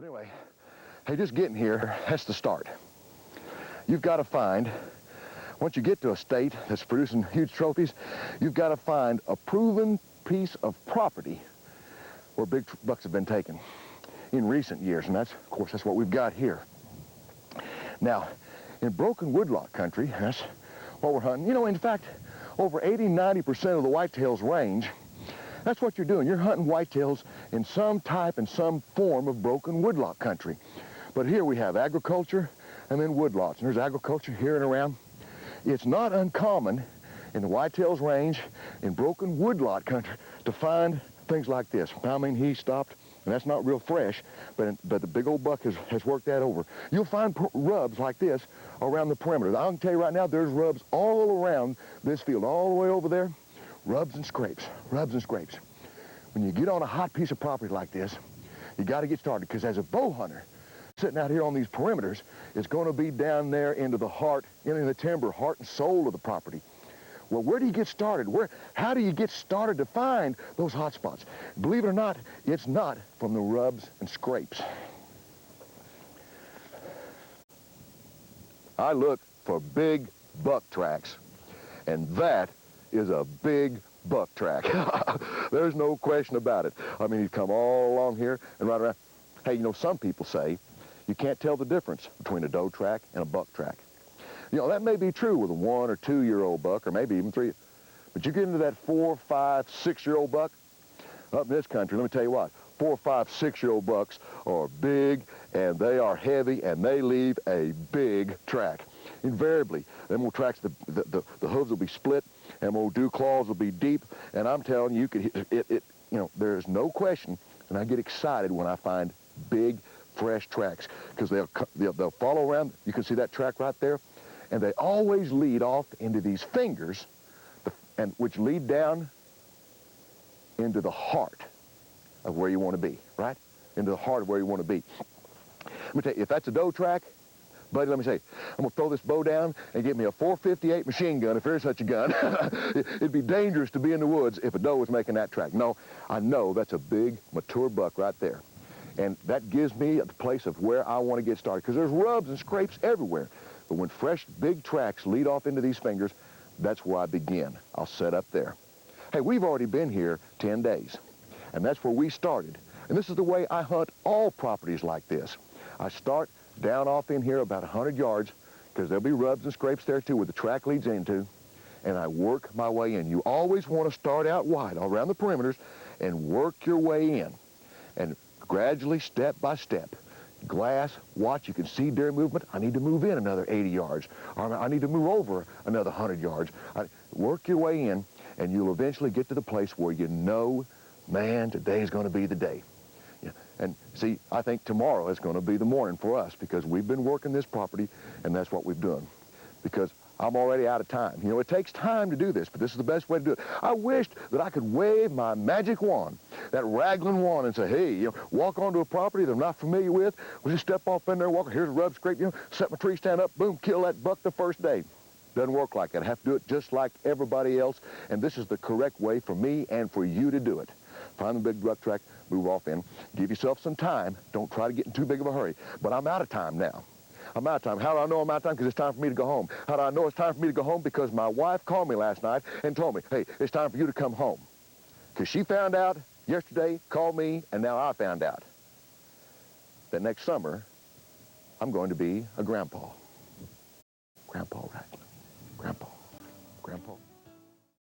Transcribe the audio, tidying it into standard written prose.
But anyway, hey, just getting here, that's the start. You've got to find, once you get to a state that's producing huge trophies, you've got to find a proven piece of property where big bucks have been taken in recent years, and that's, of course, that's what we've got here. Now, in broken woodlot country, that's what we're hunting. You know, in fact, over 80-90% of the whitetails range, that's what you're doing. You're hunting whitetails in some type and some form of broken woodlot country. But here we have agriculture and then woodlots. And there's agriculture here and around. It's not uncommon in the whitetails range in broken woodlot country to find things like this. I mean, he stopped, and that's not real fresh, but the big old buck has worked that over. You'll find rubs like this around the perimeter. I can tell you right now, there's rubs all around this field, all the way over there. Rubs and scrapes, rubs and scrapes. When you get on a hot piece of property like this, you got to get started, because as a bow hunter, sitting out here on these perimeters, it's going to be down there into the heart, into the timber, heart and soul of the property. Well, where do you get started? How do you get started to find those hot spots? Believe it or not, it's not from the rubs and scrapes. I look for big buck tracks, and that is a big buck track. There's no question about it. I mean, he's come all along here and right around. Hey, you know, some people say you can't tell the difference between a doe track and a buck track. You know, that may be true with a 1 or 2 year old buck, or maybe even 3. But you get into that 4, 5, 6 year old buck, up in this country, let me tell you what, 4, 5, 6 year old bucks are big, and they are heavy, and they leave a big track. Invariably, them little tracks, the hooves will be split, and those dew claws will be deep, and I'm telling you, you know, there's no question, and I get excited when I find big, fresh tracks, because they'll follow around. You can see that track right there, and they always lead off into these fingers, and which lead down into the heart of where you want to be, right? Into the heart of where you want to be. Let me tell you, if that's a doe track, buddy, let me say, I'm going to throw this bow down and get me a .458 machine gun, if there's such a gun. It'd be dangerous to be in the woods if a doe was making that track. No, I know that's a big, mature buck right there. And that gives me a place of where I want to get started, because there's rubs and scrapes everywhere. But when fresh, big tracks lead off into these fingers, that's where I begin. I'll set up there. Hey, we've already been here 10 days, and that's where we started. And this is the way I hunt all properties like this. I start down off in here about 100 yards, because there'll be rubs and scrapes there too where the track leads into, and I work my way in. You always want to start out wide around the perimeters and work your way in, and gradually, step by step. Glass, watch, you can see deer movement. I need to move in another 80 yards, or I need to move over another 100 yards. Work your way in, and you'll eventually get to the place where you know, man, today's going to be the day. And see, I think tomorrow is going to be the morning for us, because we've been working this property, and that's what we've done. Because I'm already out of time. You know, it takes time to do this, but this is the best way to do it. I wished that I could wave my magic wand, that Raglin wand, and say, hey, you know, walk onto a property that I'm not familiar with. We'll just step off in there, walk, here's a rub scrape, you know, set my tree stand up, boom, kill that buck the first day. Doesn't work like that. I have to do it just like everybody else, and this is the correct way for me and for you to do it. Find the big buck track, move off in, give yourself some time. Don't try to get in too big of a hurry. But I'm out of time now. I'm out of time. How do I know I'm out of time? Because it's time for me to go home. How do I know it's time for me to go home? Because my wife called me last night and told me, hey, it's time for you to come home. Because she found out yesterday, called me, and now I found out that next summer, I'm going to be a grandpa.